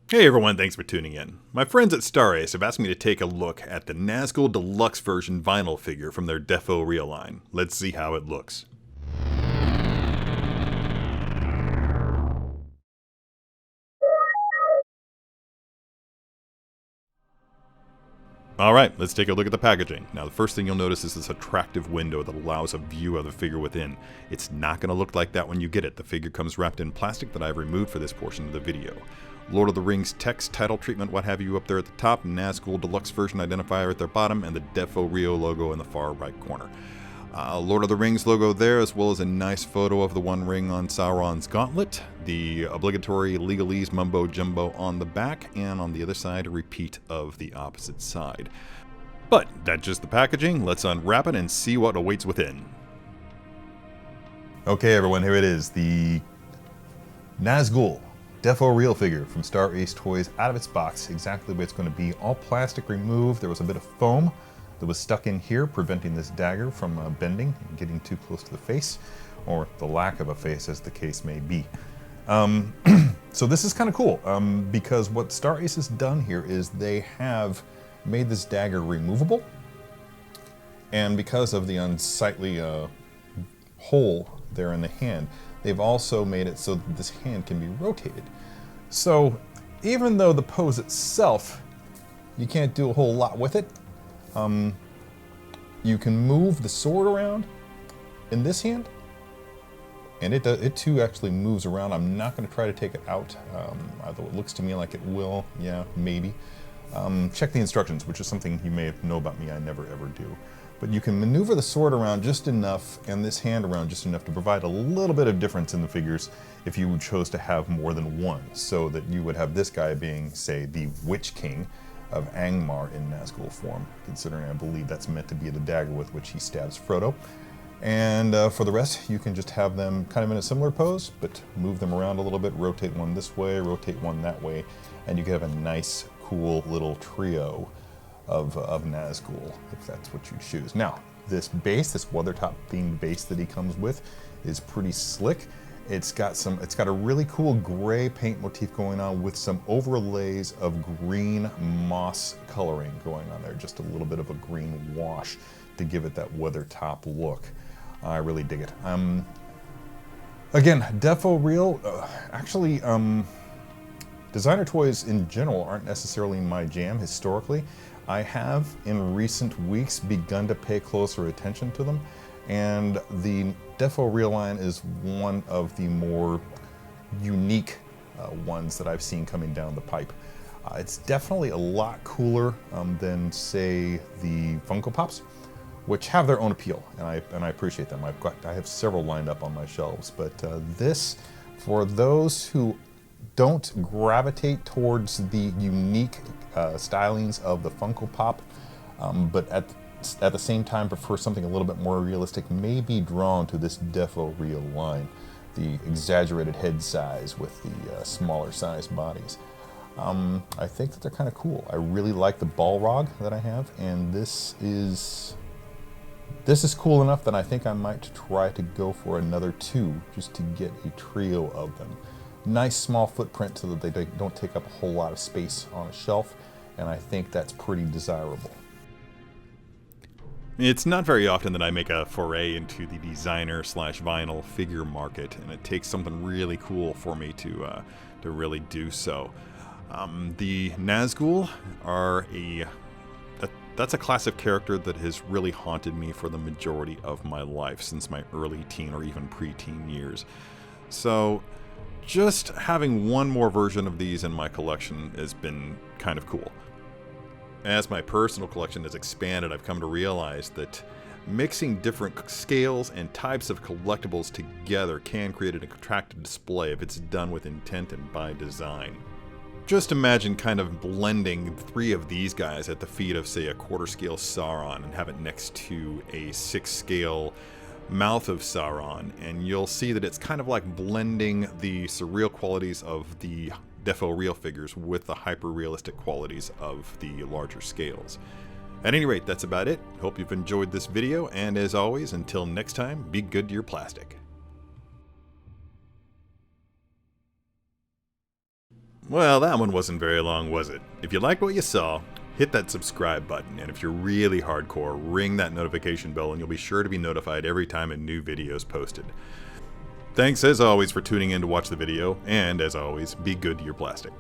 Hey everyone, thanks for tuning in. My friends at Star Ace have asked me to take a look at the Nazgul Deluxe version vinyl figure from their Defo-Real line. Let's see how it looks. Alright, let's take a look at the packaging. Now the first thing you'll notice is this attractive window that allows a view of the figure within. It's not going to look like that when you get it. The figure comes wrapped in plastic that I've removed for this portion of the video. Lord of the Rings text, title treatment, what have you up there at the top, Nazgul Deluxe version identifier at their bottom, and the Defo-Real logo in the far right corner. Lord of the Rings logo there, as well as a nice photo of the One Ring on Sauron's gauntlet, the obligatory legalese mumbo jumbo on the back, and on the other side a repeat of the opposite side. But that's just the packaging. Let's unwrap it and see what awaits within. Okay everyone, here it is, the Nazgul Defo-Real figure from Star Ace Toys out of its box, exactly the way it's going to be. All plastic removed. There was a bit of foam that was stuck in here, preventing this dagger from bending and getting too close to the face, or the lack of a face as the case may be. So this is kind of cool, because what Star Ace has done here is they have made this dagger removable, and because of the unsightly hole there in the hand, they've also made it so that this hand can be rotated. So even though the pose itself, you can't do a whole lot with it, you can move the sword around in this hand, and it too actually moves around. I'm not going to try to take it out, although it looks to me like it will. Yeah, maybe. Check the instructions, which is something you may know about me, I never ever do. But you can maneuver the sword around just enough and this hand around just enough to provide a little bit of difference in the figures if you chose to have more than one, so that you would have this guy being, say, the Witch King of Angmar in Nazgul form, considering I believe that's meant to be the dagger with which he stabs Frodo. And for the rest, you can just have them kind of in a similar pose, but move them around a little bit, rotate one this way, rotate one that way, and you can have a nice, cool little trio of Nazgul, if that's what you choose. Now, this base, this weathertop themed base that he comes with, is pretty slick. It's got a really cool gray paint motif going on with some overlays of green moss coloring going on there, just a little bit of a green wash to give it that weathertop look. I really dig it. Again, Defo-Real, actually, designer toys in general aren't necessarily my jam historically. I have, in recent weeks, begun to pay closer attention to them, and the Defo-Real line is one of the more unique ones that I've seen coming down the pipe. It's definitely a lot cooler than, say, the Funko Pops, which have their own appeal, and I appreciate them. I have several lined up on my shelves, but this, for those who don't gravitate towards the unique stylings of the Funko Pop, but at the same time prefer something a little bit more realistic, may be drawn to this Defo-Real line. The exaggerated head size with the smaller sized bodies. I think that they're kind of cool. I really like the Balrog that I have, and this is cool enough that I think I might try to go for another two, just to get a trio of them. Nice small footprint so that they don't take up a whole lot of space on a shelf, and I think that's pretty desirable. It's not very often that I make a foray into the designer/vinyl figure market, and it takes something really cool for me to really do so. The Nazgul are that's a class of character that has really haunted me for the majority of my life, since my early teen or even preteen years. So just having one more version of these in my collection has been kind of cool. As my personal collection has expanded, I've come to realize that mixing different scales and types of collectibles together can create an attractive display if it's done with intent and by design. Just imagine kind of blending three of these guys at the feet of, say, a quarter-scale Sauron and have it next to a 6-scale mouth of Sauron, and you'll see that it's kind of like blending the surreal qualities of the Defo-Real figures with the hyper-realistic qualities of the larger scales. At any rate, that's about it. Hope you've enjoyed this video, and as always, until next time, be good to your plastic. Well, that one wasn't very long, was it? If you liked what you saw, hit that subscribe button, and if you're really hardcore, ring that notification bell and you'll be sure to be notified every time a new video is posted. Thanks as always for tuning in to watch the video, and as always, be good to your plastic.